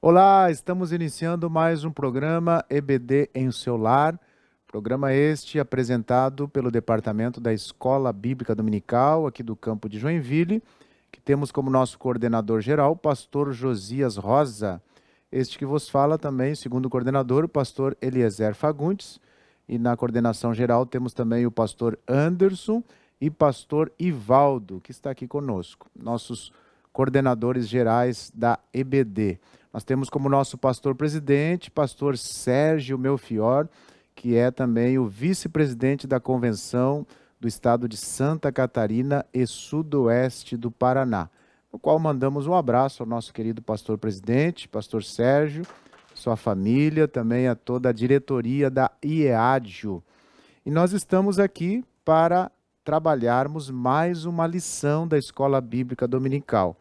Olá, estamos iniciando mais um programa EBD em seu lar. Programa este apresentado pelo Departamento da Escola Bíblica Dominical, aqui do campo de Joinville, que temos como nosso coordenador geral o pastor Josias Rosa. Este que vos fala também, segundo coordenador, o pastor Eliezer Fagundes. E na coordenação geral temos também o pastor Anderson e pastor Ivaldo, que está aqui conosco, nossos coordenadores gerais da EBD. Nós temos como nosso pastor-presidente, pastor Sérgio Melfior, que é também o vice-presidente da Convenção do Estado de Santa Catarina e Sudoeste do Paraná, no qual mandamos um abraço ao nosso querido pastor-presidente, pastor Sérgio, sua família, também a toda a diretoria da IEADIO. E nós estamos aqui para trabalharmos mais uma lição da Escola Bíblica Dominical.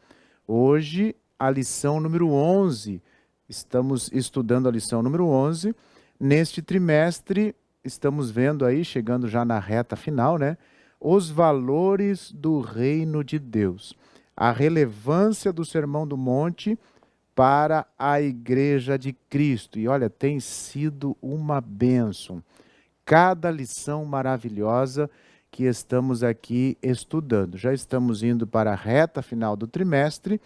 Hoje, a lição número 11. Estamos estudando a lição número 11. Neste trimestre, estamos vendo aí, chegando já na reta final, né? Os valores do reino de Deus. A relevância do Sermão do Monte para a Igreja de Cristo. E olha, tem sido uma bênção. Cada lição maravilhosa que estamos aqui estudando. Já estamos indo para a reta final do trimestre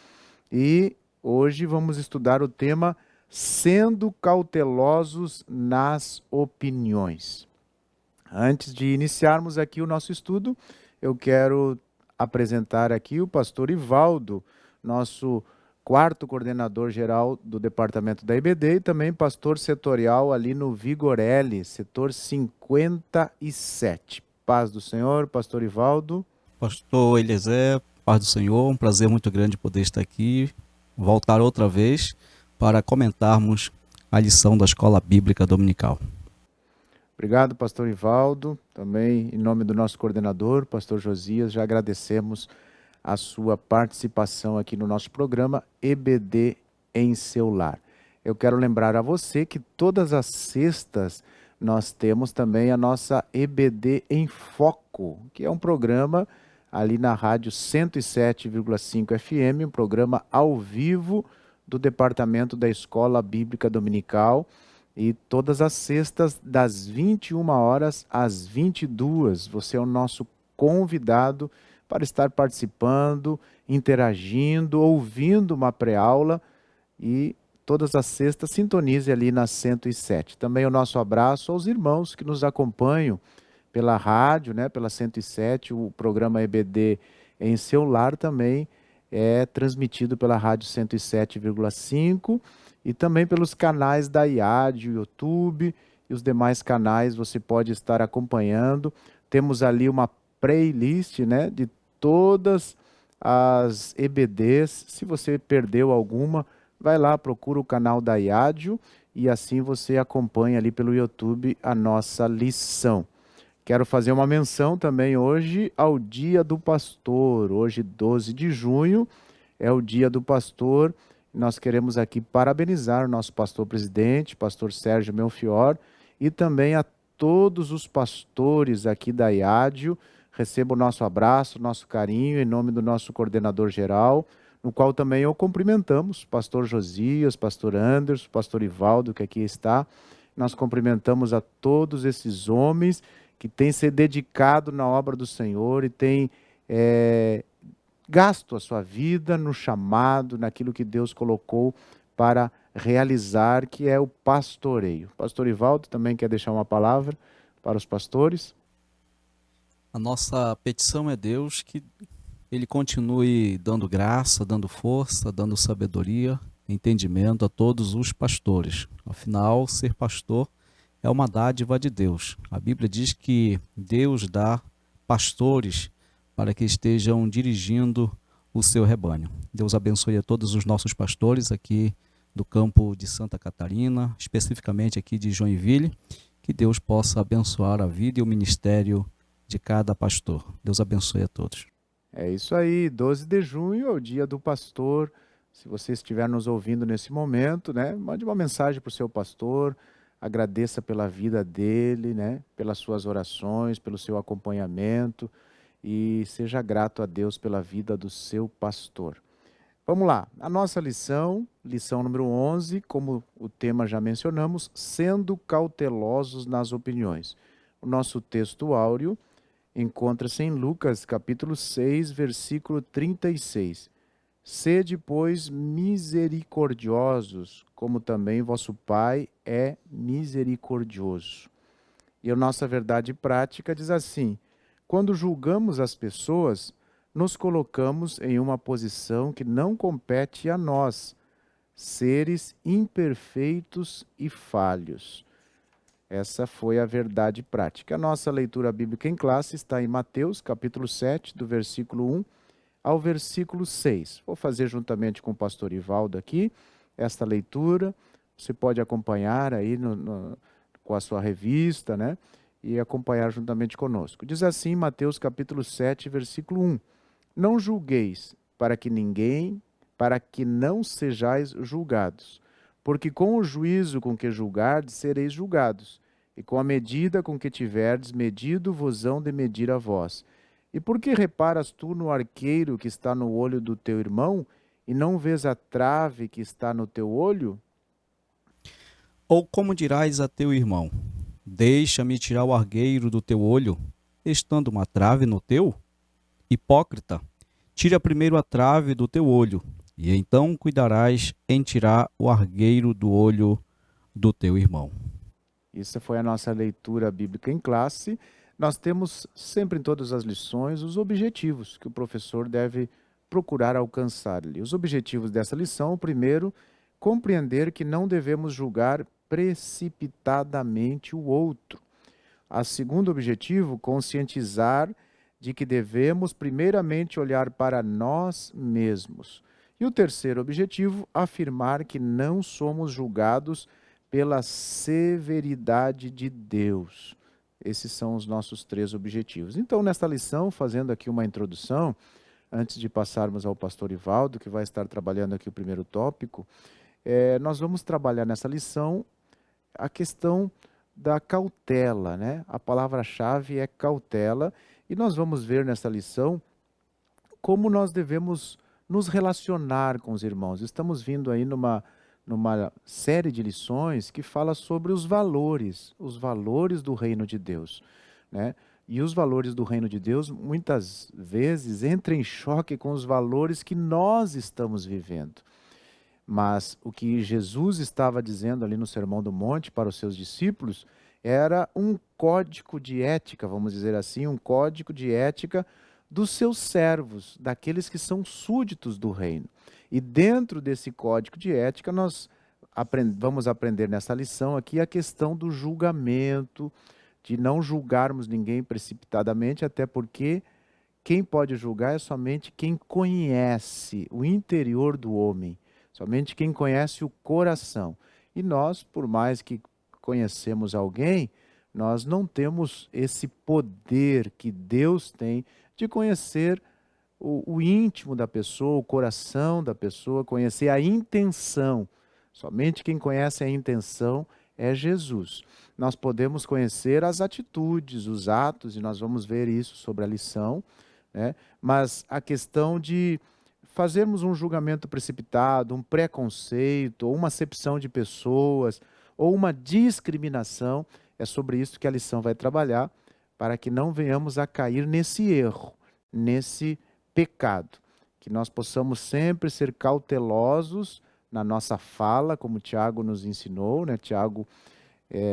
e hoje vamos estudar o tema Sendo Cautelosos nas Opiniões. Antes de iniciarmos aqui o nosso estudo, eu quero apresentar aqui o pastor Ivaldo, nosso quarto coordenador geral do departamento da IBD e também pastor setorial ali no Vigorelli, setor 57. Paz do Senhor, pastor Ivaldo. Pastor Eliezer, paz do Senhor, um prazer muito grande poder estar aqui, voltar outra vez para comentarmos a lição da Escola Bíblica Dominical. Obrigado, pastor Ivaldo. Também, em nome do nosso coordenador, pastor Josias, já agradecemos a sua participação aqui no nosso programa EBD em seu lar. Eu quero lembrar a você que todas as sextas nós temos também a nossa EBD em Foco, que é um programa ali na rádio 107,5 FM, um programa ao vivo do Departamento da Escola Bíblica Dominical, e todas as sextas, das 21 horas às 22, você é o nosso convidado para estar participando, interagindo, ouvindo uma pré-aula e todas as sextas sintonize ali na 107. Também o nosso abraço aos irmãos que nos acompanham pela rádio, né, pela 107, o programa EBD em seu lar também é transmitido pela rádio 107,5 e também pelos canais da IAD, o YouTube e os demais canais você pode estar acompanhando. Temos ali uma playlist, né, de todas as EBDs. Se você perdeu alguma, vai lá, procura o canal da IADIO e assim você acompanha ali pelo YouTube a nossa lição. Quero fazer uma menção também hoje ao Dia do Pastor. Hoje, 12 de junho, é o Dia do Pastor. Nós queremos aqui parabenizar o nosso pastor-presidente, pastor Sérgio Melfior, e também a todos os pastores aqui da IADIO. Receba o nosso abraço, nosso carinho, em nome do nosso coordenador geral, no qual também o cumprimentamos, pastor Josias, pastor Anderson, pastor Ivaldo, que aqui está. Nós cumprimentamos a todos esses homens que têm se dedicado na obra do Senhor e têm gasto a sua vida no chamado, naquilo que Deus colocou para realizar, que é o pastoreio. Pastor Ivaldo também quer deixar uma palavra para os pastores? A nossa petição é Deus que Ele continue dando graça, dando força, dando sabedoria, entendimento a todos os pastores. Afinal, ser pastor é uma dádiva de Deus. A Bíblia diz que Deus dá pastores para que estejam dirigindo o seu rebanho. Deus abençoe a todos os nossos pastores aqui do campo de Santa Catarina, especificamente aqui de Joinville, que Deus possa abençoar a vida e o ministério de cada pastor. Deus abençoe a todos. É isso aí, 12 de junho é o dia do pastor. Se você estiver nos ouvindo nesse momento, né, mande uma mensagem para o seu pastor, agradeça pela vida dele, né, pelas suas orações, pelo seu acompanhamento e seja grato a Deus pela vida do seu pastor. Vamos lá, a nossa lição número 11, como o tema já mencionamos, sendo cautelosos nas opiniões. O nosso texto áureo encontra-se em Lucas, capítulo 6, versículo 36. Sede, pois, misericordiosos, como também vosso Pai é misericordioso. E a nossa verdade prática diz assim: quando julgamos as pessoas, nos colocamos em uma posição que não compete a nós, seres imperfeitos e falhos. Essa foi a verdade prática. A nossa leitura bíblica em classe está em Mateus, capítulo 7, do versículo 1 ao versículo 6. Vou fazer juntamente com o pastor Ivaldo aqui esta leitura. Você pode acompanhar aí com a sua revista, né? E acompanhar juntamente conosco. Diz assim, Mateus capítulo 7, versículo 1. Não julgueis para que não sejais julgados. Porque com o juízo com que julgardes, sereis julgados. E com a medida com que tiverdes medido, vos hão de medir a vós. E por que reparas tu no arqueiro que está no olho do teu irmão, e não vês a trave que está no teu olho? Ou como dirás a teu irmão: deixa-me tirar o argueiro do teu olho, estando uma trave no teu? Hipócrita, tira primeiro a trave do teu olho, e então cuidarás em tirar o argueiro do olho do teu irmão. Isso foi a nossa leitura bíblica em classe. Nós temos sempre em todas as lições os objetivos que o professor deve procurar alcançar ali. Os objetivos dessa lição: o primeiro, compreender que não devemos julgar precipitadamente o outro. O segundo objetivo, conscientizar de que devemos primeiramente olhar para nós mesmos. E o terceiro objetivo, afirmar que não somos julgados pela severidade de Deus. Esses são os nossos três objetivos. Então, nesta lição, fazendo aqui uma introdução, antes de passarmos ao pastor Ivaldo, que vai estar trabalhando aqui o primeiro tópico, nós vamos trabalhar nessa lição a questão da cautela, né? A palavra-chave é cautela, e nós vamos ver nessa lição como nós devemos nos relacionar com os irmãos. Estamos vindo aí numa série de lições que fala sobre os valores do reino de Deus, né? E os valores do reino de Deus muitas vezes entram em choque com os valores que nós estamos vivendo. Mas o que Jesus estava dizendo ali no Sermão do Monte para os seus discípulos era um código de ética, vamos dizer assim, um código de ética dos seus servos, daqueles que são súditos do reino. E dentro desse código de ética, nós vamos aprender nessa lição aqui a questão do julgamento, de não julgarmos ninguém precipitadamente, até porque quem pode julgar é somente quem conhece o interior do homem, somente quem conhece o coração. E nós, por mais que conhecemos alguém, nós não temos esse poder que Deus tem de conhecer o íntimo da pessoa, o coração da pessoa, conhecer a intenção. Somente quem conhece a intenção é Jesus. Nós podemos conhecer as atitudes, os atos, e nós vamos ver isso sobre a lição, né? Mas a questão de fazermos um julgamento precipitado, um preconceito, ou uma acepção de pessoas, ou uma discriminação, é sobre isso que a lição vai trabalhar, para que não venhamos a cair nesse erro, nesse pecado. Que nós possamos sempre ser cautelosos na nossa fala, como Tiago nos ensinou, né? Tiago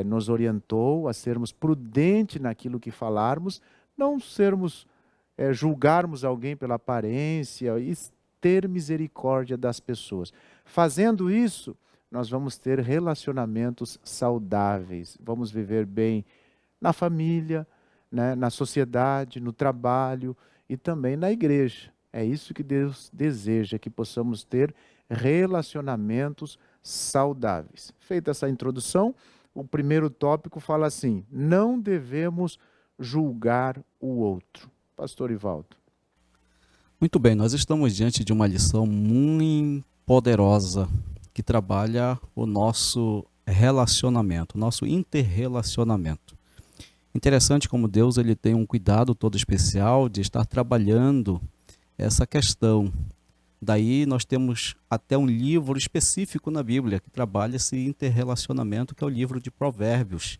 nos orientou a sermos prudentes naquilo que falarmos, não julgarmos alguém pela aparência e ter misericórdia das pessoas. Fazendo isso, nós vamos ter relacionamentos saudáveis, vamos viver bem na família, né, na sociedade, no trabalho e também na igreja. É isso que Deus deseja, que possamos ter relacionamentos saudáveis. Feita essa introdução, o primeiro tópico fala assim: não devemos julgar o outro. Pastor Ivaldo. Muito bem, nós estamos diante de uma lição muito poderosa que trabalha o nosso relacionamento, nosso interrelacionamento. Interessante como Deus ele tem um cuidado todo especial de estar trabalhando essa questão Daí nós temos até um livro específico na Bíblia que trabalha esse interrelacionamento, que é o livro de Provérbios,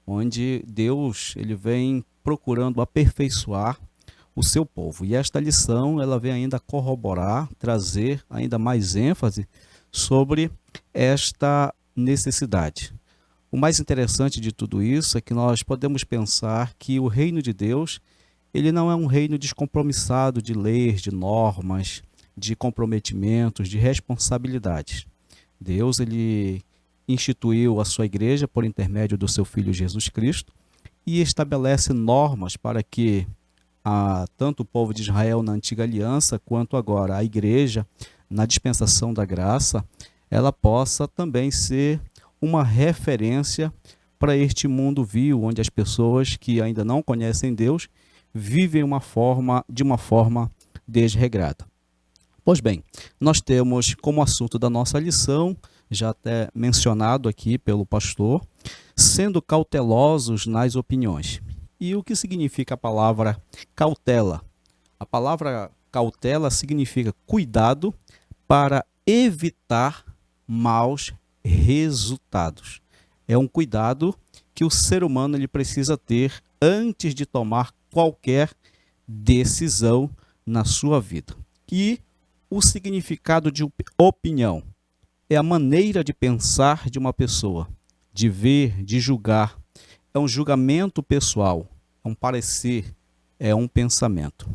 onde Deus ele vem procurando aperfeiçoar o seu povo. E esta lição ela vem ainda corroborar, trazer ainda mais ênfase sobre esta necessidade. O mais interessante de tudo isso é que nós podemos pensar que o reino de Deus ele não é um reino descompromissado de leis, de normas, de comprometimentos, de responsabilidades. Deus ele instituiu a sua igreja por intermédio do seu Filho Jesus Cristo e estabelece normas para que tanto o povo de Israel na antiga aliança, quanto agora a igreja na dispensação da graça, ela possa também ser uma referência para este mundo vil, onde as pessoas que ainda não conhecem Deus vivem de uma forma desregrada. Pois bem, nós temos como assunto da nossa lição, já até mencionado aqui pelo pastor, sendo cautelosos nas opiniões. E o que significa a palavra cautela? A palavra cautela significa cuidado para evitar maus resultados. É um cuidado que o ser humano ele precisa ter antes de tomar qualquer decisão na sua vida. E o significado de opinião é a maneira de pensar de uma pessoa, de ver, de julgar. É um julgamento pessoal, é um parecer, é um pensamento.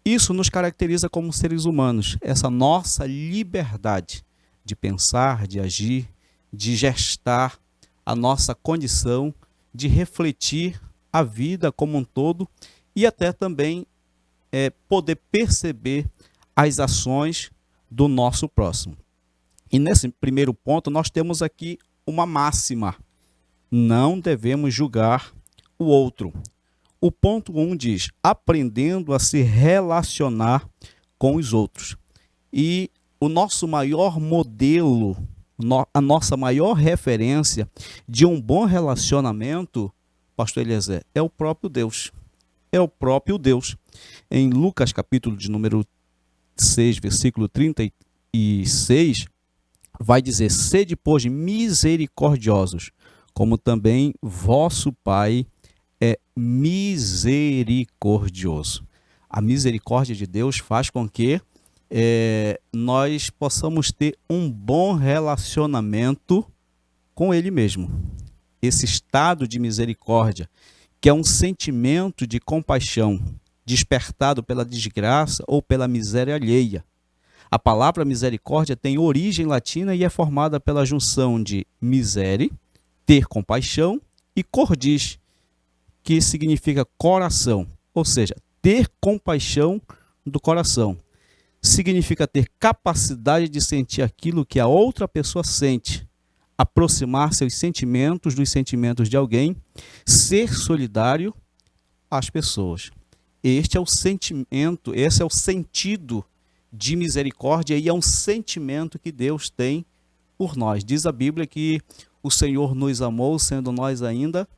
Isso nos caracteriza como seres humanos, essa nossa liberdade de pensar, de agir, de gestar a nossa condição, de refletir a vida como um todo e até também poder perceber as ações do nosso próximo. E nesse primeiro ponto nós temos aqui uma máxima: não devemos julgar o outro. O ponto 1 diz, aprendendo a se relacionar com os outros. E o nosso maior modelo, a nossa maior referência de um bom relacionamento, pastor Eliezer, é o próprio Deus. É o próprio Deus. Em Lucas capítulo de número 6, versículo 36, vai dizer, sede, pois, misericordiosos, como também vosso Pai é misericordioso. A misericórdia de Deus faz com que nós possamos ter um bom relacionamento com Ele mesmo. Esse estado de misericórdia, que é um sentimento de compaixão despertado pela desgraça ou pela miséria alheia. A palavra misericórdia tem origem latina e é formada pela junção de misere, ter compaixão, e cordis, que significa coração, ou seja, ter compaixão do coração. Significa ter capacidade de sentir aquilo que a outra pessoa sente, aproximar seus sentimentos dos sentimentos de alguém, ser solidário às pessoas. Este é o sentimento, esse é o sentido de misericórdia e é um sentimento que Deus tem por nós. Diz a Bíblia que o Senhor nos amou sendo nós ainda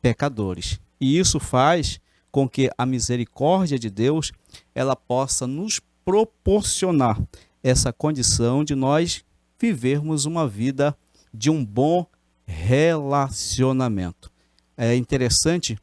pecadores. E isso faz com que a misericórdia de Deus ela possa nos proporcionar essa condição de nós vivermos uma vida de um bom relacionamento. É interessante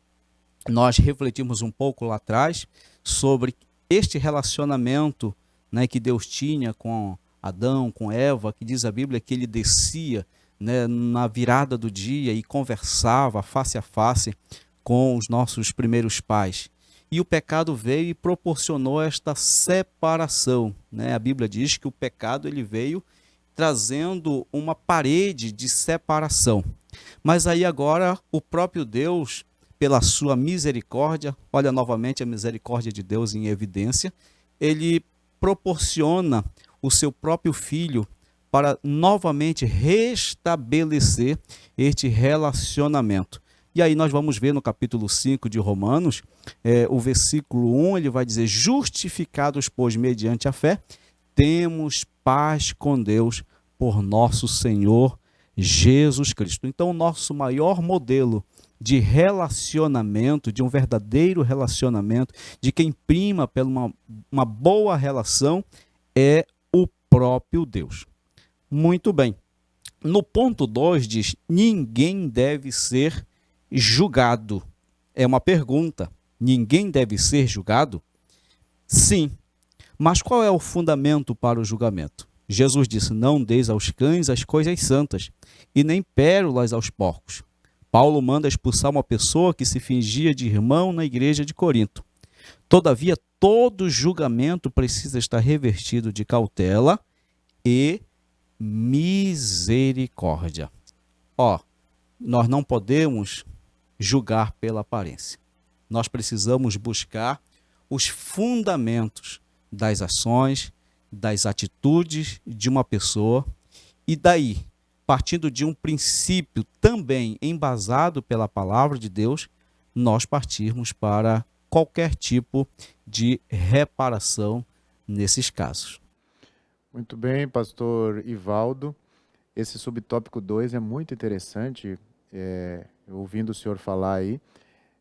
nós refletirmos um pouco lá atrás sobre este relacionamento, né, que Deus tinha com Adão, com Eva, que diz a Bíblia que ele descia, né, na virada do dia e conversava face a face com os nossos primeiros pais. E o pecado veio e proporcionou esta separação, né? A Bíblia diz que o pecado ele veio trazendo uma parede de separação. Mas aí agora o próprio Deus, pela sua misericórdia, olha novamente a misericórdia de Deus em evidência, ele proporciona o seu próprio Filho para novamente restabelecer este relacionamento. E aí nós vamos ver no capítulo 5 de Romanos, o versículo 1, ele vai dizer, justificados, pois, mediante a fé, temos paz com Deus por nosso Senhor Jesus Cristo. Então, o nosso maior modelo de relacionamento, de um verdadeiro relacionamento, de quem prima por uma boa relação, é o próprio Deus. Muito bem. No ponto 2 diz: ninguém deve ser julgado. É uma pergunta. Ninguém deve ser julgado? Sim. Mas qual é o fundamento para o julgamento? Jesus disse: não deis aos cães as coisas santas, e nem pérolas aos porcos. Paulo manda expulsar uma pessoa que se fingia de irmão na igreja de Corinto. Todavia, todo julgamento precisa estar revestido de cautela e misericórdia. Nós não podemos julgar pela aparência. Nós precisamos buscar os fundamentos das ações, das atitudes de uma pessoa, e daí, partindo de um princípio também embasado pela palavra de Deus, nós partirmos para qualquer tipo de reparação nesses casos. Muito bem, pastor Ivaldo. Esse subtópico 2 é muito interessante, ouvindo o senhor falar aí,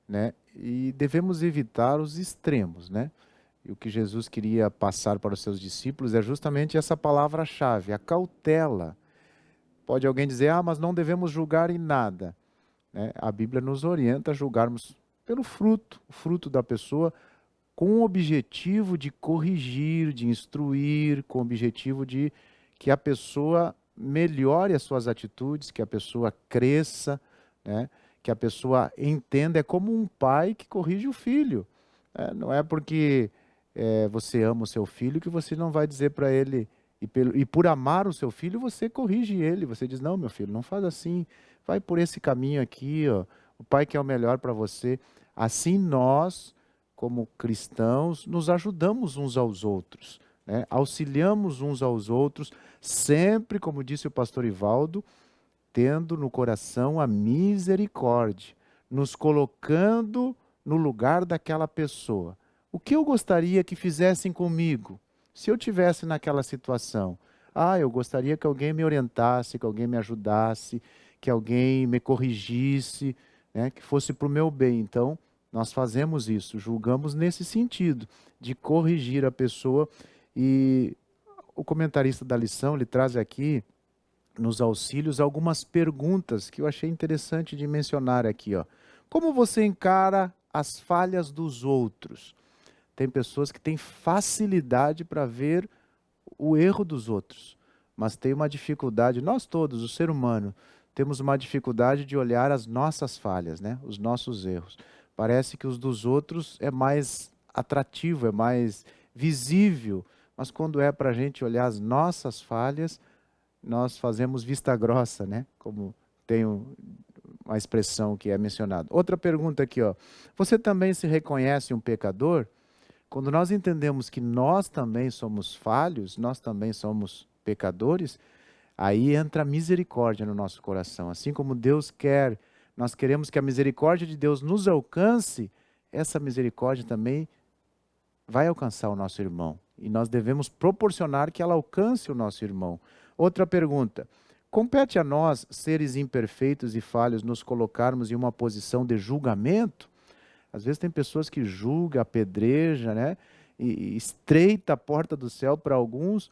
né? E devemos evitar os extremos, né? E o que Jesus queria passar para os seus discípulos é justamente essa palavra-chave, a cautela. Pode alguém dizer, mas não devemos julgar em nada, né? A Bíblia nos orienta a julgarmos pelo fruto, o fruto da pessoa, com o objetivo de corrigir, de instruir, com o objetivo de que a pessoa melhore as suas atitudes, que a pessoa cresça, né? Que a pessoa entenda. É como um pai que corrige o filho. Não é porque você ama o seu filho que você não vai dizer para ele, e por amar o seu filho, você corrige ele. Você diz, não, meu filho, não faz assim, vai por esse caminho aqui, ó. O pai quer o melhor para você. Assim nós, como cristãos, nos ajudamos uns aos outros, né? Auxiliamos uns aos outros, sempre, como disse o pastor Ivaldo, tendo no coração a misericórdia, nos colocando no lugar daquela pessoa. O que eu gostaria que fizessem comigo, se eu tivesse naquela situação? Eu gostaria que alguém me orientasse, que alguém me ajudasse, que alguém me corrigisse, né, que fosse para o meu bem. Então, nós fazemos isso, julgamos nesse sentido, de corrigir a pessoa. E o comentarista da lição, ele traz aqui, nos auxílios, algumas perguntas que eu achei interessante de mencionar aqui. Como você encara as falhas dos outros? Tem pessoas que têm facilidade para ver o erro dos outros, mas tem uma dificuldade, nós todos, o ser humano, temos uma dificuldade de olhar as nossas falhas, né? Os nossos erros. Parece que os dos outros é mais atrativo, é mais visível, mas quando é para a gente olhar as nossas falhas, nós fazemos vista grossa, né? Como tem uma expressão que é mencionada. Outra pergunta aqui, você também se reconhece um pecador? Quando nós entendemos que nós também somos falhos, nós também somos pecadores, aí entra a misericórdia no nosso coração. Assim como Deus quer, nós queremos que a misericórdia de Deus nos alcance, essa misericórdia também vai alcançar o nosso irmão. E nós devemos proporcionar que ela alcance o nosso irmão. Outra pergunta: compete a nós, seres imperfeitos e falhos, nos colocarmos em uma posição de julgamento? Às vezes tem pessoas que julgam, apedreja, né? E estreita a porta do céu para alguns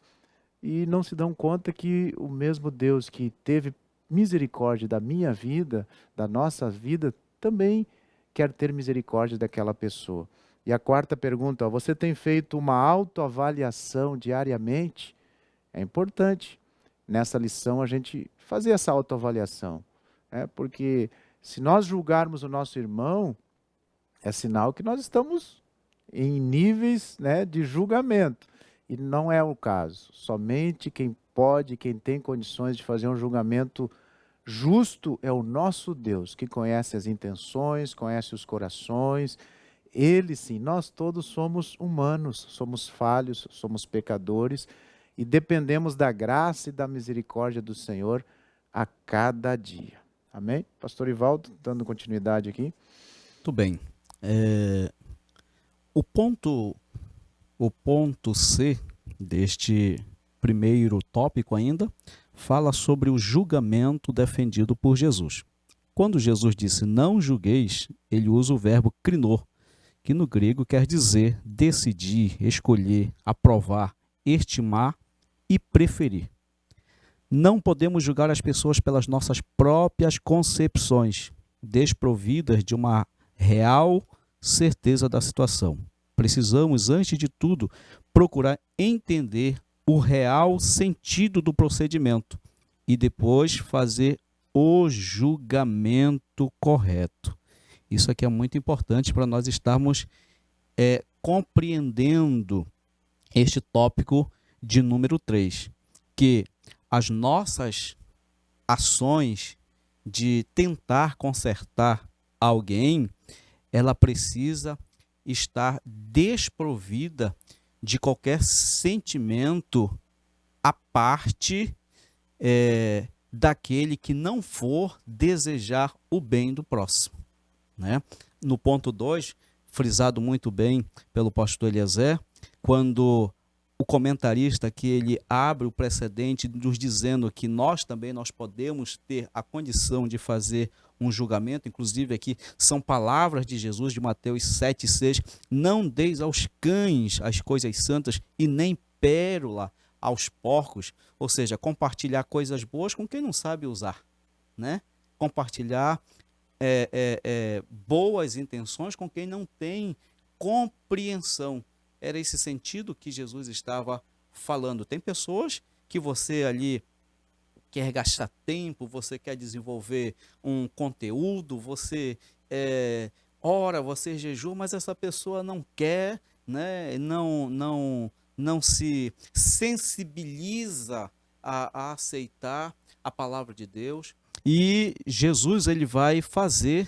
e não se dão conta que o mesmo Deus que teve misericórdia da minha vida, da nossa vida, também quer ter misericórdia daquela pessoa. E a quarta pergunta: você tem feito uma autoavaliação diariamente? É importante nessa lição a gente fazer essa autoavaliação, porque se nós julgarmos o nosso irmão, é sinal que nós estamos em níveis, né, de julgamento. E não é o caso. Somente quem pode, quem tem condições de fazer um julgamento justo é o nosso Deus, que conhece as intenções, conhece os corações. Ele sim, nós todos somos humanos, somos falhos, somos pecadores e dependemos da graça e da misericórdia do Senhor a cada dia. Amém? Pastor Ivaldo, dando continuidade aqui. Muito bem. O ponto C deste primeiro tópico ainda fala sobre o julgamento defendido por Jesus. Quando Jesus disse não julgueis, ele usa o verbo krinô, que no grego quer dizer decidir, escolher, aprovar, estimar e preferir. Não podemos julgar as pessoas pelas nossas próprias concepções, desprovidas de uma real certeza da situação. Precisamos, antes de tudo, procurar entender o real sentido do procedimento e depois fazer o julgamento correto. Isso aqui é muito importante para nós estarmos compreendendo este tópico de número 3, que as nossas ações de tentar consertar alguém, ela precisa estar desprovida de qualquer sentimento à parte daquele que não for desejar o bem do próximo, né? No ponto 2, frisado muito bem pelo pastor Eliezer, quando o comentarista que ele abre o precedente nos dizendo que nós podemos ter a condição de fazer um julgamento, inclusive aqui são palavras de Jesus de Mateus 7,6, não deis aos cães as coisas santas e nem pérola aos porcos, ou seja, compartilhar coisas boas com quem não sabe usar, né? Compartilhar boas intenções com quem não tem compreensão. Era esse sentido que Jesus estava falando. Tem pessoas que você ali quer gastar tempo, você quer desenvolver um conteúdo, você ora, você jejua, mas essa pessoa não quer, né? Não se sensibiliza a aceitar a palavra de Deus. E Jesus ele vai fazer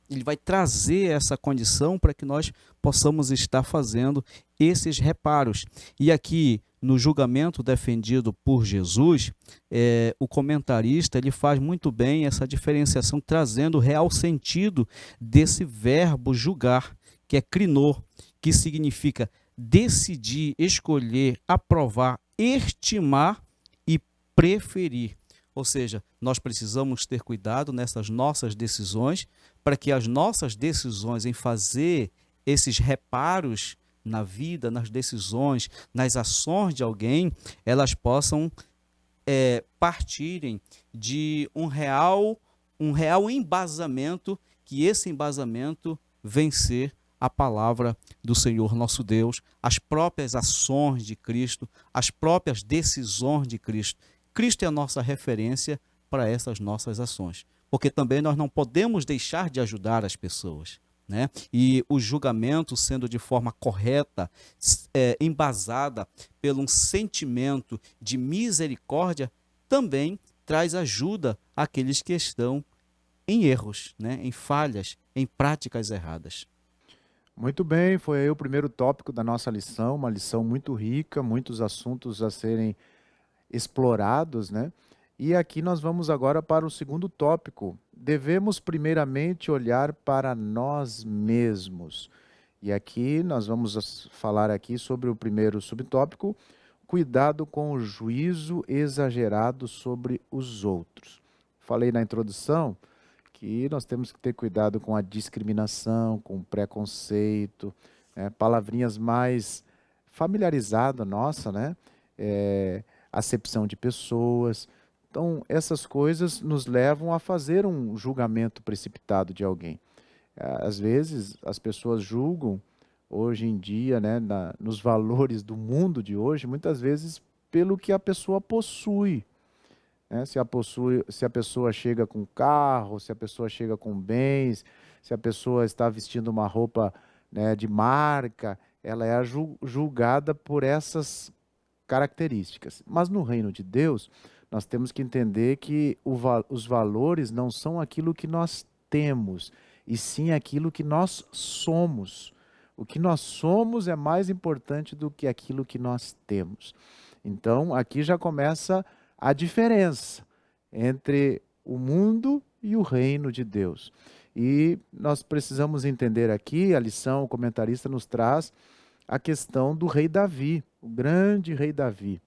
ele vai trazer essa condição para que nós possamos estar fazendo esses reparos. E aqui no julgamento defendido por Jesus, o comentarista ele faz muito bem essa diferenciação, trazendo o real sentido desse verbo julgar, que é crinô, que significa decidir, escolher, aprovar, estimar e preferir. Ou seja, nós precisamos ter cuidado nessas nossas decisões, para que as nossas decisões em fazer esses reparos na vida, nas decisões, nas ações de alguém, elas possam partirem de um real embasamento, que esse embasamento vem ser a palavra do Senhor nosso Deus, as próprias ações de Cristo, as próprias decisões de Cristo. Cristo é a nossa referência para essas nossas ações, porque também nós não podemos deixar de ajudar as pessoas, né? E o julgamento sendo de forma correta, embasada por um sentimento de misericórdia, também traz ajuda àqueles que estão em erros, né? Em falhas, em práticas erradas. Muito bem, foi aí o primeiro tópico da nossa lição, uma lição muito rica, muitos assuntos a serem explorados, né? E aqui nós vamos agora para o segundo tópico. Devemos primeiramente olhar para nós mesmos. E aqui nós vamos falar aqui sobre o primeiro subtópico, cuidado com o juízo exagerado sobre os outros. Falei na introdução que nós temos que ter cuidado com a discriminação, com o preconceito, né? Palavrinhas mais familiarizadas nossa, né? Acepção de pessoas. Então, essas coisas nos levam a fazer um julgamento precipitado de alguém. Às vezes, as pessoas julgam, hoje em dia, né, nos valores do mundo de hoje, muitas vezes pelo que a pessoa possui. Né? Se a pessoa chega com carro, se a pessoa chega com bens, se a pessoa está vestindo uma roupa, né, de marca, ela é julgada por essas características. Mas no reino de Deus, nós temos que entender que os valores não são aquilo que nós temos, e sim aquilo que nós somos. O que nós somos é mais importante do que aquilo que nós temos. Então, aqui já começa a diferença entre o mundo e o reino de Deus. E nós precisamos entender aqui, a lição, o comentarista nos traz a questão do rei Davi, o grande rei Davi,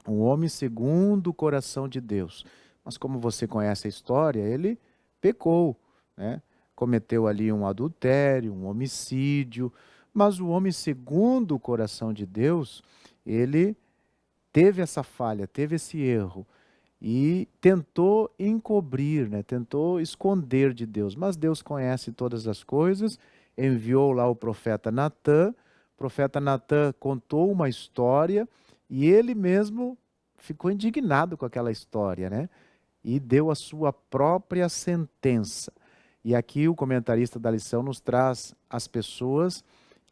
um homem segundo o coração de Deus. Mas como você conhece a história, ele pecou, né? Cometeu ali um adultério, um homicídio, Mas o homem segundo o coração de Deus, ele teve essa falha, teve esse erro e tentou encobrir, né? Tentou esconder de Deus. Mas Deus conhece todas as coisas, enviou lá o profeta Natã. O profeta Natã contou uma história e ele mesmo ficou indignado com aquela história, né? E deu a sua própria sentença. E aqui o comentarista da lição nos traz as pessoas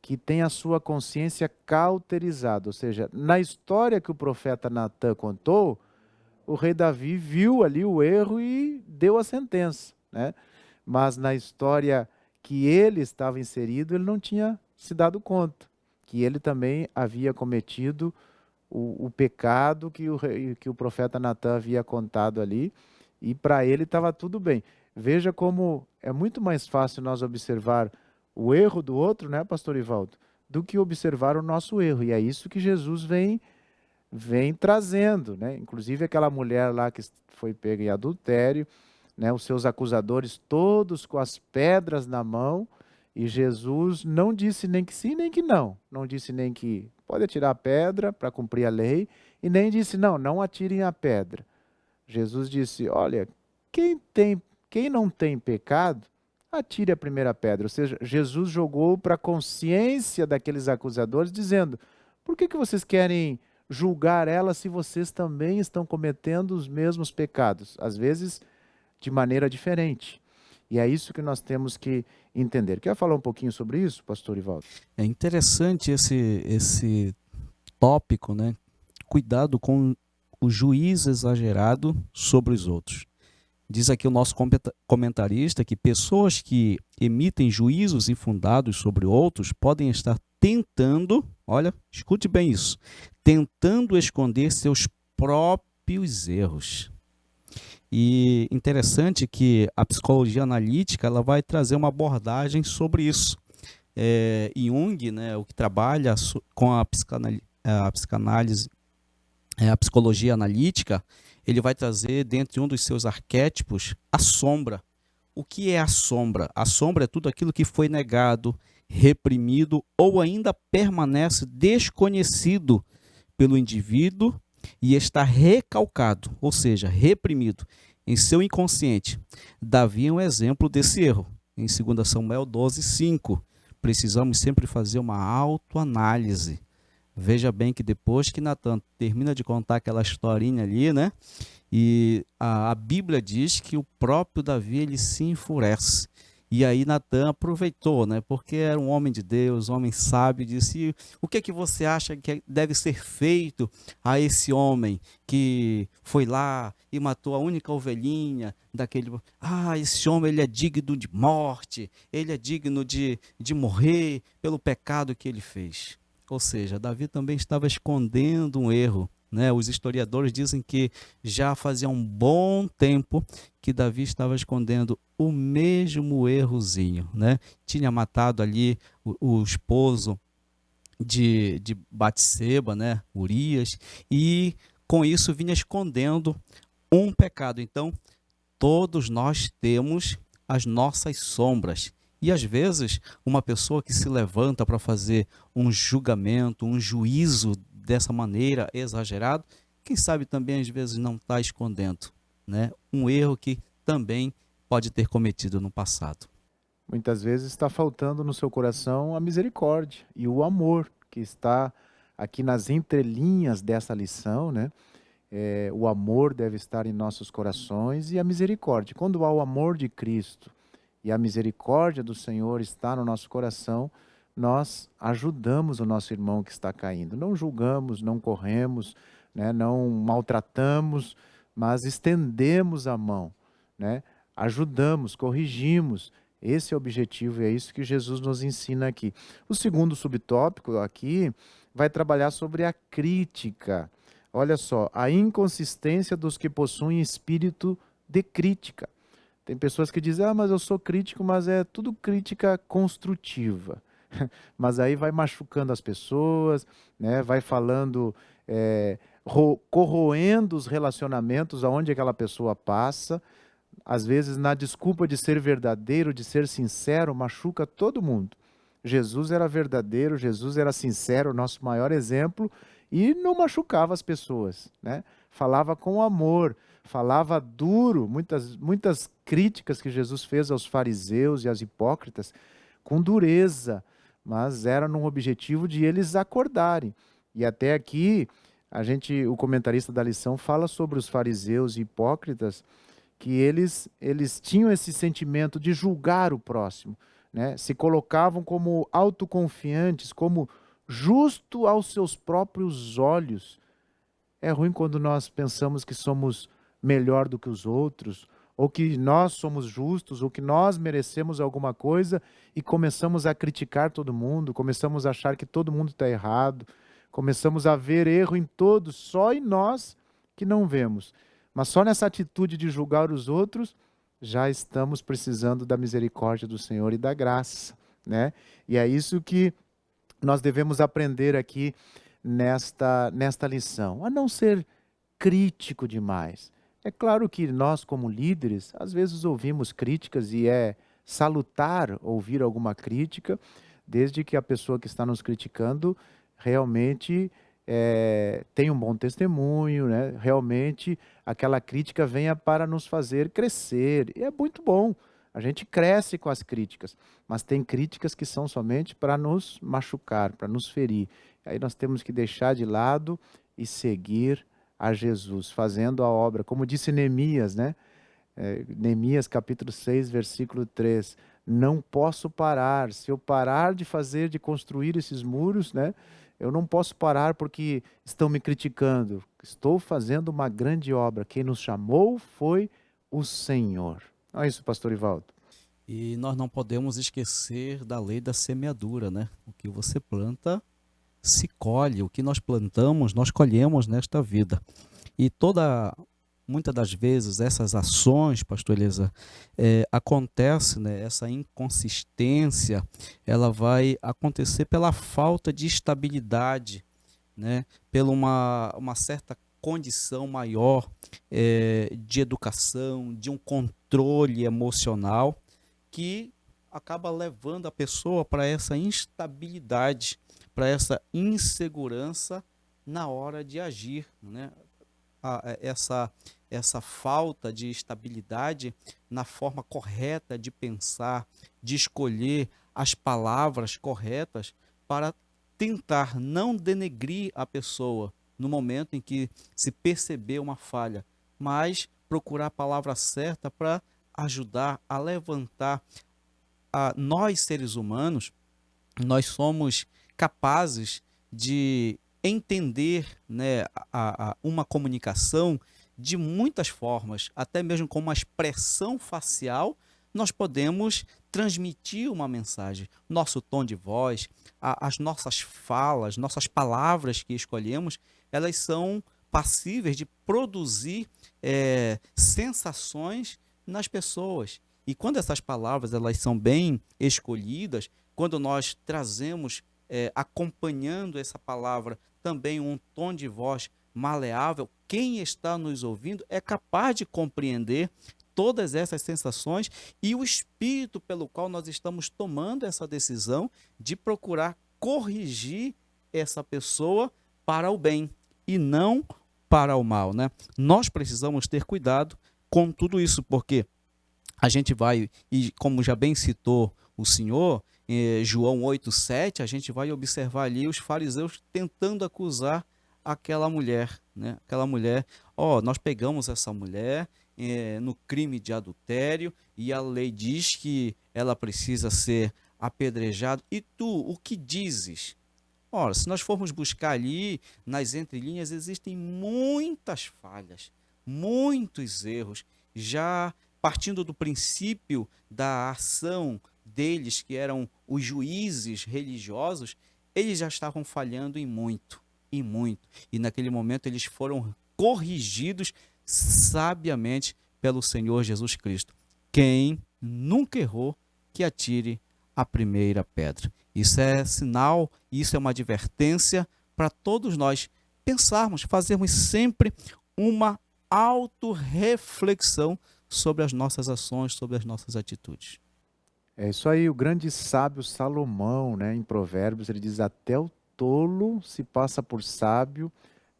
que têm a sua consciência cauterizada, ou seja, na história que o profeta Natã contou, o rei Davi viu ali o erro e deu a sentença, né? Mas na história que ele estava inserido, ele não tinha se dado conta que ele também havia cometido o pecado que o profeta Natã havia contado ali, e para ele estava tudo bem. Veja como é muito mais fácil nós observar o erro do outro, né, pastor Ivaldo, do que observar o nosso erro. E é isso que Jesus vem trazendo, né? Inclusive aquela mulher lá que foi pega em adultério, né, os seus acusadores todos com as pedras na mão, e Jesus não disse nem que sim, nem que não. Não disse nem que pode atirar a pedra para cumprir a lei, e nem disse não atirem a pedra. Jesus disse, olha, quem não tem pecado, atire a primeira pedra. Ou seja, Jesus jogou para a consciência daqueles acusadores, dizendo, por que vocês querem julgar ela se vocês também estão cometendo os mesmos pecados? Às vezes, de maneira diferente. E é isso que nós temos que entender. Quer falar um pouquinho sobre isso, pastor Ivaldo? É interessante esse tópico, né? Cuidado com o juízo exagerado sobre os outros. Diz aqui o nosso comentarista que pessoas que emitem juízos infundados sobre outros podem estar tentando, olha, escute bem isso, tentando esconder seus próprios erros. E interessante que a psicologia analítica ela vai trazer uma abordagem sobre isso. Jung, né, o que trabalha com a psicanálise, a psicologia analítica, ele vai trazer, dentre um dos seus arquétipos, a sombra. O que é a sombra? A sombra é tudo aquilo que foi negado, reprimido ou ainda permanece desconhecido pelo indivíduo e está recalcado, ou seja, reprimido em seu inconsciente. Davi é um exemplo desse erro. Em 2 Samuel 12:5, precisamos sempre fazer uma autoanálise. Veja bem que depois que Natã termina de contar aquela historinha ali, né? E a Bíblia diz que o próprio Davi ele se enfurece. E aí Natã aproveitou, né? Porque era um homem de Deus, um homem sábio, e disse: o que é que você acha que deve ser feito a esse homem que foi lá e matou a única ovelhinha daquele... esse homem ele é digno de morte, ele é digno de morrer pelo pecado que ele fez. Ou seja, Davi também estava escondendo um erro, né? Os historiadores dizem que já fazia um bom tempo que Davi estava escondendo o mesmo errozinho, né? Tinha matado ali o esposo de Batseba, né? Urias, e com isso vinha escondendo um pecado. Então, todos nós temos as nossas sombras. E às vezes, uma pessoa que se levanta para fazer um julgamento, um juízo dessa maneira exagerado, quem sabe também às vezes não está escondendo, né? Um erro que também pode ter cometido no passado. Muitas vezes está faltando no seu coração a misericórdia e o amor que está aqui nas entrelinhas dessa lição, né? O amor deve estar em nossos corações e a misericórdia. Quando há o amor de Cristo e a misericórdia do Senhor está no nosso coração, nós ajudamos o nosso irmão que está caindo. Não julgamos, não corremos, né? Não maltratamos, mas estendemos a mão, né? Ajudamos, corrigimos. Esse é o objetivo e é isso que Jesus nos ensina aqui. O segundo subtópico aqui vai trabalhar sobre a crítica. Olha só, a inconsistência dos que possuem espírito de crítica. Tem pessoas que dizem, mas eu sou crítico, mas é tudo crítica construtiva. Mas aí vai machucando as pessoas, né? Vai falando, corroendo os relacionamentos aonde aquela pessoa passa. Às vezes, na desculpa de ser verdadeiro, de ser sincero, machuca todo mundo. Jesus era verdadeiro, Jesus era sincero, o nosso maior exemplo, e não machucava as pessoas, né? Falava com amor, falava duro, muitas críticas que Jesus fez aos fariseus e aos hipócritas, com dureza, mas era num objetivo de eles acordarem. E até aqui, o comentarista da lição fala sobre os fariseus e hipócritas, que eles tinham esse sentimento de julgar o próximo, né? Se colocavam como autoconfiantes, como justo aos seus próprios olhos. É ruim quando nós pensamos que somos melhor do que os outros, ou que nós somos justos, ou que nós merecemos alguma coisa e começamos a criticar todo mundo, começamos a achar que todo mundo está errado, começamos a ver erro em todos, só em nós que não vemos. Mas só nessa atitude de julgar os outros, já estamos precisando da misericórdia do Senhor e da graça, né? E é isso que nós devemos aprender aqui nesta lição, a não ser crítico demais. É claro que nós, como líderes, às vezes ouvimos críticas e é salutar ouvir alguma crítica, desde que a pessoa que está nos criticando realmente tenha um bom testemunho, né? Realmente aquela crítica venha para nos fazer crescer. E é muito bom. A gente cresce com as críticas, mas tem críticas que são somente para nos machucar, para nos ferir. Aí nós temos que deixar de lado e seguir a Jesus, fazendo a obra. Como disse Neemias, né? Neemias capítulo 6, versículo 3. Não posso parar. Se eu parar de construir esses muros, né? Eu não posso parar porque estão me criticando. Estou fazendo uma grande obra. Quem nos chamou foi o Senhor. Não é isso, pastor Ivaldo? E nós não podemos esquecer da lei da semeadura, né? O que você planta, se colhe. O que nós plantamos, nós colhemos nesta vida. E muitas das vezes, essas ações, pastor Elisa, acontece, né? Essa inconsistência, ela vai acontecer pela falta de estabilidade, né? Pela uma certa condição maior de educação, de um controle emocional, que acaba levando a pessoa para essa instabilidade, para essa insegurança na hora de agir, né? Essa falta de estabilidade na forma correta de pensar, de escolher as palavras corretas para tentar não denegrir a pessoa no momento em que se perceber uma falha, mas procurar a palavra certa para ajudar a levantar. Nós, seres humanos, nós somos capazes de entender, né, uma comunicação de muitas formas, até mesmo com uma expressão facial, nós podemos transmitir uma mensagem. Nosso tom de voz, as nossas falas, nossas palavras que escolhemos, elas são passíveis de produzir sensações nas pessoas. E quando essas palavras elas são bem escolhidas, quando nós trazemos, acompanhando essa palavra, também um tom de voz maleável, quem está nos ouvindo é capaz de compreender todas essas sensações e o espírito pelo qual nós estamos tomando essa decisão de procurar corrigir essa pessoa para o bem e não para o mal, né? Nós precisamos ter cuidado com tudo isso, porque a gente vai, e como já bem citou o senhor, João 8,7, a gente vai observar ali os fariseus tentando acusar aquela mulher, né? Aquela mulher, nós pegamos essa mulher no crime de adultério e a lei diz que ela precisa ser apedrejada. E tu, o que dizes? Ora, se nós formos buscar ali, nas entrelinhas, existem muitas falhas, muitos erros, já partindo do princípio da ação deles, que eram os juízes religiosos, eles já estavam falhando em muito, em muito. E naquele momento eles foram corrigidos sabiamente pelo Senhor Jesus Cristo. Quem nunca errou, que atire a primeira pedra. Isso é sinal, isso é uma advertência para todos nós pensarmos, fazermos sempre uma autorreflexão sobre as nossas ações, sobre as nossas atitudes. É isso aí, o grande sábio Salomão, né, em Provérbios, ele diz: até o tolo se passa por sábio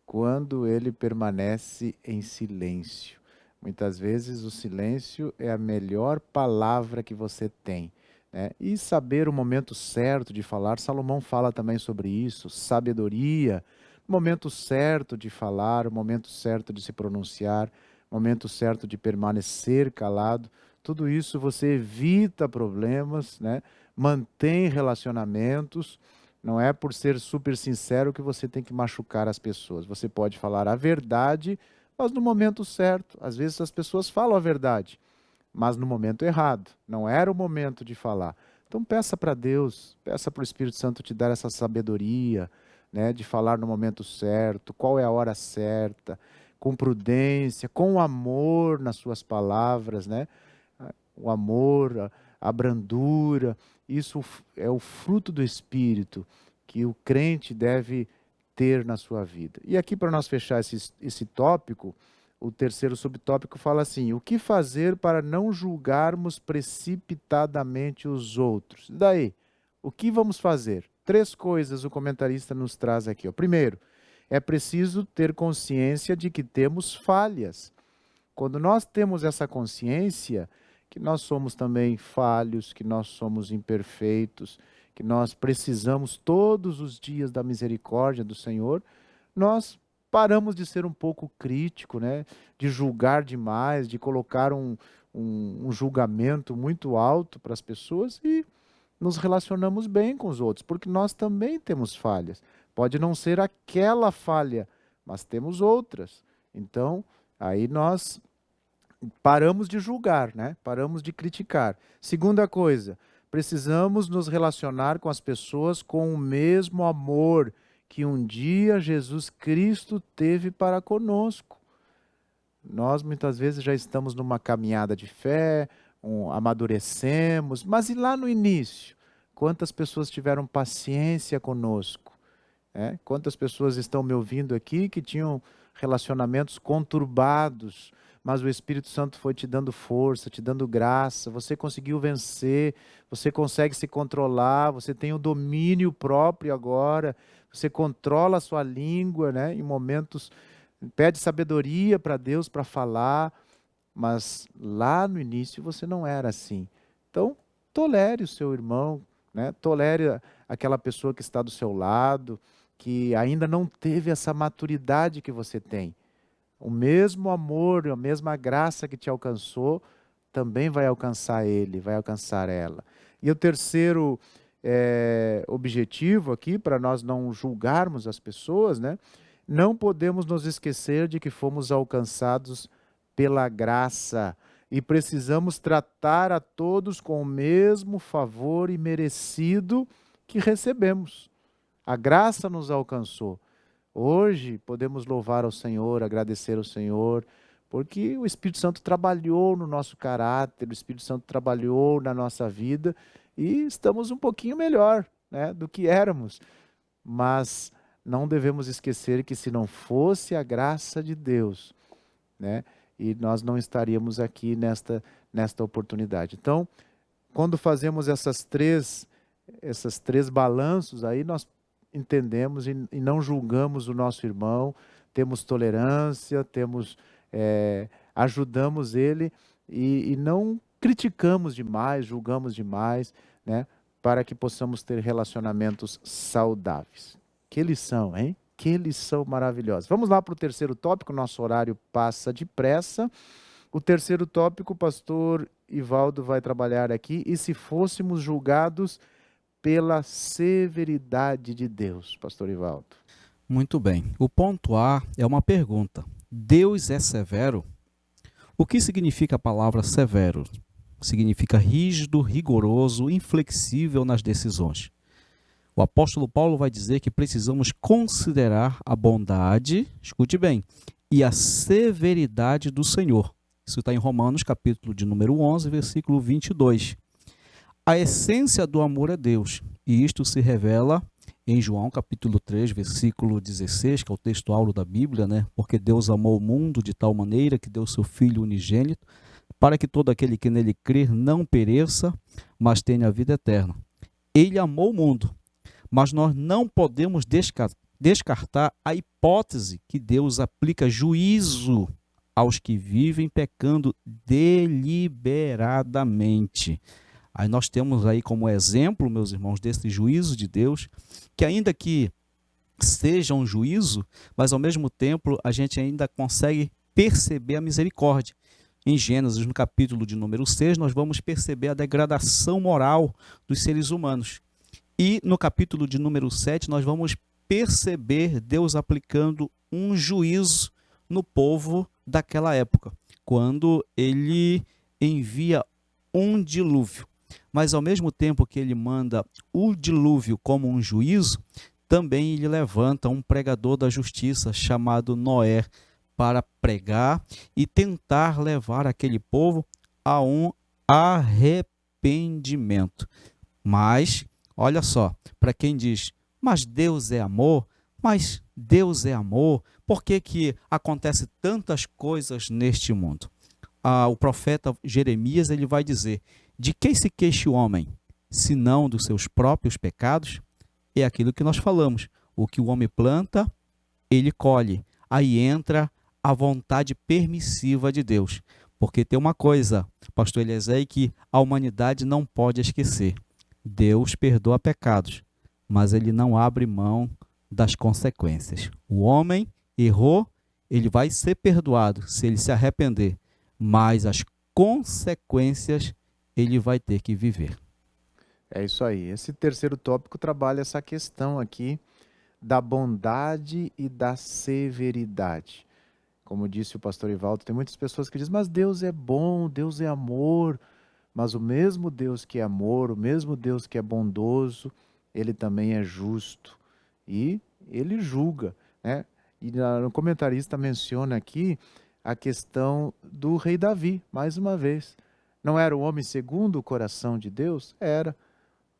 quando ele permanece em silêncio. Muitas vezes o silêncio é a melhor palavra que você tem, né? E saber o momento certo de falar, Salomão fala também sobre isso, sabedoria, o momento certo de falar, o momento certo de se pronunciar, o momento certo de permanecer calado. Tudo isso você evita problemas, né? Mantém relacionamentos. Não é por ser super sincero que você tem que machucar as pessoas. Você pode falar a verdade, mas no momento certo. Às vezes as pessoas falam a verdade, mas no momento errado. Não era o momento de falar. Então peça para Deus, peça para o Espírito Santo te dar essa sabedoria, né, de falar no momento certo, qual é a hora certa, com prudência, com amor nas suas palavras, né? O amor, a brandura, isso é o fruto do Espírito que o crente deve ter na sua vida. E aqui, para nós fechar esse tópico, o terceiro subtópico fala assim: o que fazer para não julgarmos precipitadamente os outros? E daí, o que vamos fazer? Três coisas o comentarista nos traz aqui. Ó. Primeiro, é preciso ter consciência de que temos falhas. Quando nós temos essa consciência, que nós somos também falhos, que nós somos imperfeitos, que nós precisamos todos os dias da misericórdia do Senhor, nós paramos de ser um pouco crítico, né? De julgar demais, de colocar um julgamento muito alto para as pessoas e nos relacionamos bem com os outros, porque nós também temos falhas. Pode não ser aquela falha, mas temos outras. Então, aí nós paramos de julgar, né? Paramos de criticar. Segunda coisa, precisamos nos relacionar com as pessoas com o mesmo amor que um dia Jesus Cristo teve para conosco. Nós muitas vezes já estamos numa caminhada de fé, amadurecemos, mas e lá no início? Quantas pessoas tiveram paciência conosco? Quantas pessoas estão me ouvindo aqui que tinham relacionamentos conturbados, mas o Espírito Santo foi te dando força, te dando graça, você conseguiu vencer, você consegue se controlar, você tem o domínio próprio agora, você controla a sua língua, né? Em momentos, pede sabedoria para Deus para falar, mas lá no início você não era assim. Então, tolere o seu irmão, né? Tolere aquela pessoa que está do seu lado, que ainda não teve essa maturidade que você tem. O mesmo amor, a mesma graça que te alcançou, também vai alcançar ele, vai alcançar ela. E o terceiro objetivo aqui, para nós não julgarmos as pessoas, né? Não podemos nos esquecer de que fomos alcançados pela graça e precisamos tratar a todos com o mesmo favor imerecido que recebemos. A graça nos alcançou. Hoje podemos louvar ao Senhor, agradecer ao Senhor, porque o Espírito Santo trabalhou no nosso caráter, o Espírito Santo trabalhou na nossa vida e estamos um pouquinho melhor, né, do que éramos. Mas não devemos esquecer que se não fosse a graça de Deus, né, e nós não estaríamos aqui nesta oportunidade. Então, quando fazemos esses três balanços aí, nós entendemos e não julgamos o nosso irmão, temos tolerância, ajudamos ele e não criticamos demais, julgamos demais, né, para que possamos ter relacionamentos saudáveis. Que lição, hein? Que lição maravilhosa. Vamos lá para o terceiro tópico, nosso horário passa depressa. O terceiro tópico, o pastor Ivaldo vai trabalhar aqui, e se fôssemos julgados pela severidade de Deus, pastor Ivaldo. Muito bem. O ponto A é uma pergunta. Deus é severo? O que significa a palavra severo? Significa rígido, rigoroso, inflexível nas decisões. O apóstolo Paulo vai dizer que precisamos considerar a bondade, escute bem, e a severidade do Senhor. Isso está em Romanos, capítulo de número 11, versículo 22. A essência do amor é Deus, e isto se revela em João, capítulo 3, versículo 16, que é o texto áureo da Bíblia, né? Porque Deus amou o mundo de tal maneira que deu seu Filho unigênito, para que todo aquele que nele crer não pereça, mas tenha a vida eterna. Ele amou o mundo, mas nós não podemos descartar a hipótese que Deus aplica juízo aos que vivem pecando deliberadamente. Aí nós temos aí como exemplo, meus irmãos, desse juízo de Deus, que ainda que seja um juízo, mas ao mesmo tempo a gente ainda consegue perceber a misericórdia. Em Gênesis, no capítulo de número 6, nós vamos perceber a degradação moral dos seres humanos. E no capítulo de número 7, nós vamos perceber Deus aplicando um juízo no povo daquela época, quando ele envia um dilúvio. Mas ao mesmo tempo que ele manda o dilúvio como um juízo, também ele levanta um pregador da justiça chamado Noé para pregar e tentar levar aquele povo a um arrependimento. Mas, olha só, para quem diz, mas Deus é amor, por que acontece tantas coisas neste mundo? O profeta Jeremias ele vai dizer, de que se queixa o homem, senão dos seus próprios pecados? É aquilo que nós falamos, o que o homem planta, ele colhe. Aí entra a vontade permissiva de Deus. Porque tem uma coisa, pastor Eliezer, que a humanidade não pode esquecer. Deus perdoa pecados, mas ele não abre mão das consequências. O homem errou, ele vai ser perdoado se ele se arrepender, mas as consequências ele vai ter que viver. É isso aí. Esse terceiro tópico trabalha essa questão aqui da bondade e da severidade. Como disse o pastor Ivaldo, tem muitas pessoas que dizem, mas Deus é bom, Deus é amor, mas o mesmo Deus que é amor, o mesmo Deus que é bondoso, ele também é justo e ele julga, né? E o comentarista menciona aqui a questão do rei Davi, mais uma vez. Não era o homem segundo o coração de Deus? Era.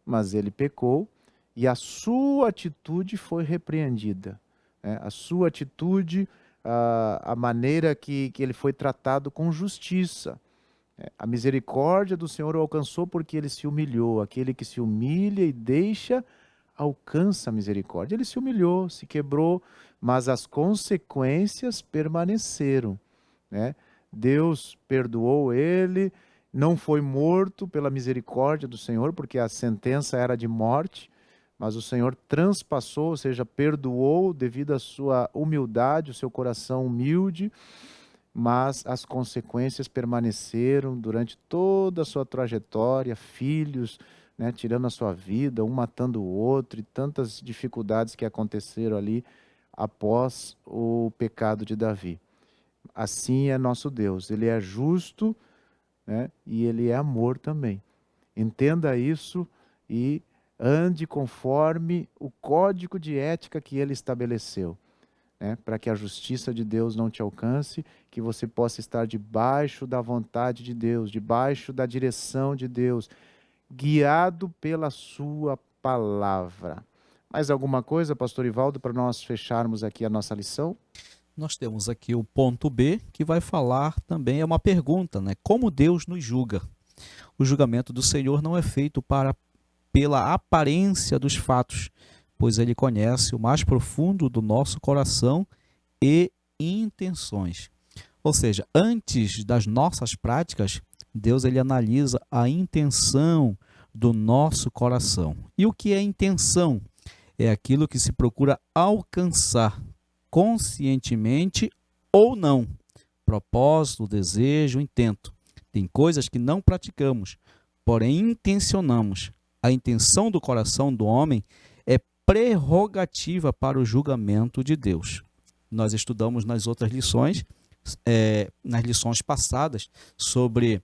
Mas ele pecou e a sua atitude foi repreendida. Né? A sua atitude, a maneira que ele foi tratado com justiça. A misericórdia do Senhor o alcançou porque ele se humilhou. Aquele que se humilha e deixa, alcança a misericórdia. Ele se humilhou, se quebrou, mas as consequências permaneceram. Né? Deus perdoou ele, não foi morto pela misericórdia do Senhor, porque a sentença era de morte, mas o Senhor transpassou, ou seja, perdoou devido à sua humildade, o seu coração humilde, mas as consequências permaneceram durante toda a sua trajetória, filhos, né, tirando a sua vida, um matando o outro, e tantas dificuldades que aconteceram ali após o pecado de Davi. Assim é nosso Deus, ele é justo, né? E ele é amor também. Entenda isso e ande conforme o código de ética que ele estabeleceu, né? Para que a justiça de Deus não te alcance, que você possa estar debaixo da vontade de Deus, debaixo da direção de Deus, guiado pela sua palavra. Mais alguma coisa, pastor Ivaldo, para nós fecharmos aqui a nossa lição? Nós temos aqui o ponto B, que vai falar também, é uma pergunta, né? Como Deus nos julga? O julgamento do Senhor não é feito pela aparência dos fatos, pois ele conhece o mais profundo do nosso coração e intenções. Ou seja, antes das nossas práticas, Deus ele analisa a intenção do nosso coração. E o que é intenção? É aquilo que se procura alcançar conscientemente ou não. Propósito, desejo, intento. Tem coisas que não praticamos, porém intencionamos. A intenção do coração do homem é prerrogativa para o julgamento de Deus. Nós estudamos nas outras lições, nas lições passadas, sobre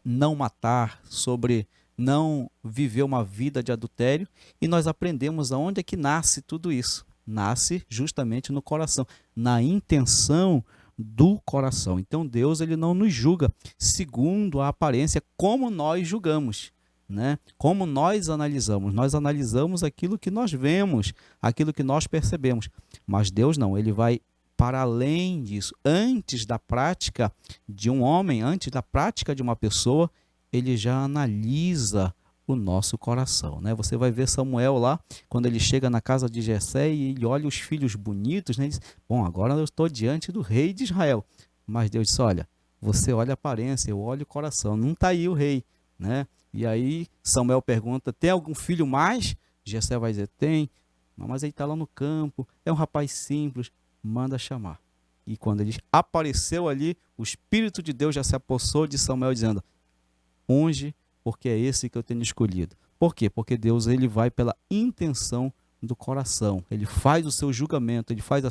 não matar, sobre não viver uma vida de adultério, e nós aprendemos aonde é que nasce tudo isso. Nasce justamente no coração, na intenção do coração. Então Deus ele não nos julga segundo a aparência como nós julgamos, né? Como nós analisamos aquilo que nós vemos, aquilo que nós percebemos. Mas Deus não, ele vai para além disso. Antes da prática de um homem, antes da prática de uma pessoa, ele já analisa o nosso coração, né? Você vai ver Samuel lá, quando ele chega na casa de Jessé e ele olha os filhos bonitos, né? Ele diz, bom, agora eu estou diante do rei de Israel. Mas Deus disse, olha, você olha a aparência, eu olho o coração, não está aí o rei, né? E aí Samuel pergunta, tem algum filho mais? Jessé vai dizer, tem, mas ele está lá no campo, é um rapaz simples, manda chamar. E quando ele apareceu ali, o Espírito de Deus já se apossou de Samuel, dizendo, unge, porque é esse que eu tenho escolhido. Por quê? Porque Deus ele vai pela intenção do coração. Ele faz o seu julgamento, ele faz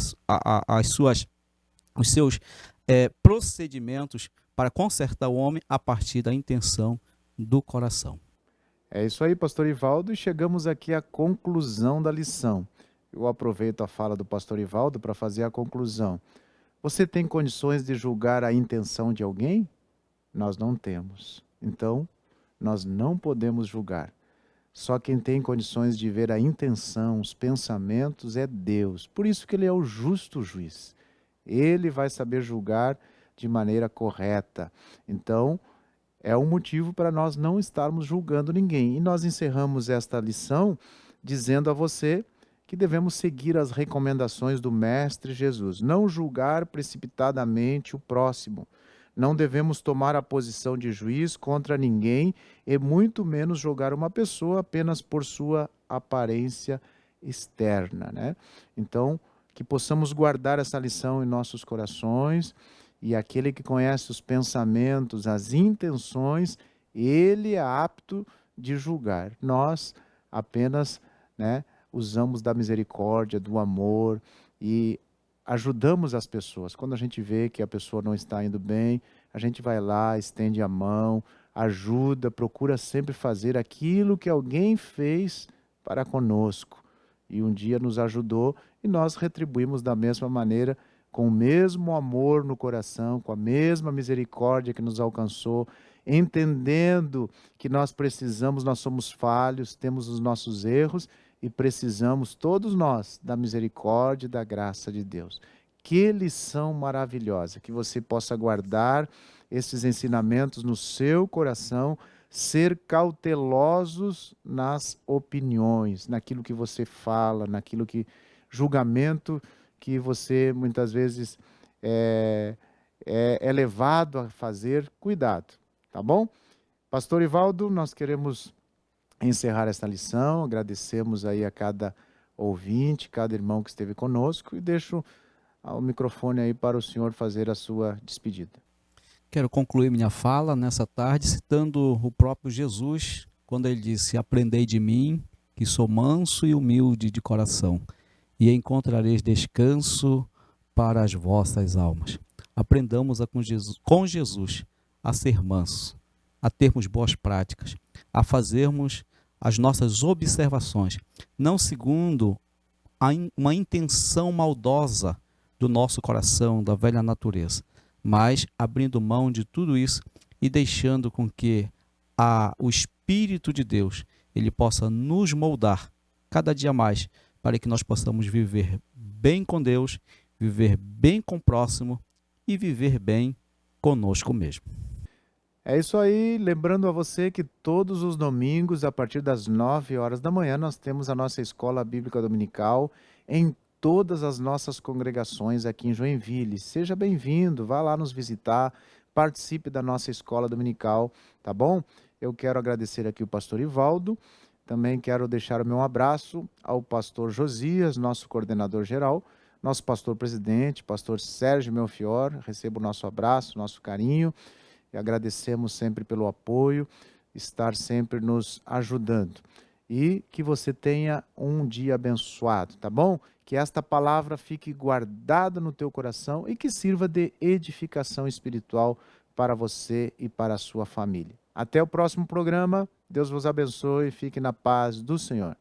os seus procedimentos para consertar o homem a partir da intenção do coração. É isso aí, pastor Ivaldo, e chegamos aqui à conclusão da lição. Eu aproveito a fala do pastor Ivaldo para fazer a conclusão. Você tem condições de julgar a intenção de alguém? Nós não temos. Então, nós não podemos julgar. Só quem tem condições de ver a intenção, os pensamentos é Deus. Por isso que ele é o justo juiz. Ele vai saber julgar de maneira correta. Então, é um motivo para nós não estarmos julgando ninguém. E nós encerramos esta lição dizendo a você que devemos seguir as recomendações do Mestre Jesus. Não julgar precipitadamente o próximo. Não devemos tomar a posição de juiz contra ninguém e muito menos julgar uma pessoa apenas por sua aparência externa, né? Então, que possamos guardar essa lição em nossos corações e aquele que conhece os pensamentos, as intenções, ele é apto de julgar. Nós apenas, né, usamos da misericórdia, do amor e ajudamos as pessoas. Quando a gente vê que a pessoa não está indo bem, a gente vai lá, estende a mão, ajuda, procura sempre fazer aquilo que alguém fez para conosco. E um dia nos ajudou e nós retribuímos da mesma maneira, com o mesmo amor no coração, com a mesma misericórdia que nos alcançou, entendendo que nós precisamos, nós somos falhos, temos os nossos erros, e precisamos, todos nós, da misericórdia e da graça de Deus. Que lição maravilhosa, que você possa guardar esses ensinamentos no seu coração, ser cautelosos nas opiniões, naquilo que você fala, naquilo que, julgamento que você muitas vezes é levado a fazer, cuidado, tá bom? Pastor Ivaldo, nós queremos encerrar esta lição, agradecemos aí a cada ouvinte, cada irmão que esteve conosco e deixo o microfone aí para o senhor fazer a sua despedida. Quero concluir minha fala nessa tarde citando o próprio Jesus, quando ele disse, aprendei de mim, que sou manso e humilde de coração, e encontrareis descanso para as vossas almas. Aprendamos com Jesus a ser manso, a termos boas práticas, a fazermos as nossas observações, não segundo uma intenção maldosa do nosso coração, da velha natureza, mas abrindo mão de tudo isso e deixando com que o Espírito de Deus ele possa nos moldar cada dia mais para que nós possamos viver bem com Deus, viver bem com o próximo e viver bem conosco mesmo. É isso aí, lembrando a você que todos os domingos, a partir das 9 horas da manhã, nós temos a nossa Escola Bíblica Dominical em todas as nossas congregações aqui em Joinville. Seja bem-vindo, vá lá nos visitar, participe da nossa Escola Dominical, tá bom? Eu quero agradecer aqui o pastor Ivaldo, também quero deixar o meu abraço ao pastor Josias, nosso coordenador geral, nosso pastor presidente, pastor Sérgio Melchior, receba o nosso abraço, nosso carinho, e agradecemos sempre pelo apoio, estar sempre nos ajudando. E que você tenha um dia abençoado, tá bom? Que esta palavra fique guardada no teu coração e que sirva de edificação espiritual para você e para a sua família. Até o próximo programa. Deus vos abençoe e fique na paz do Senhor.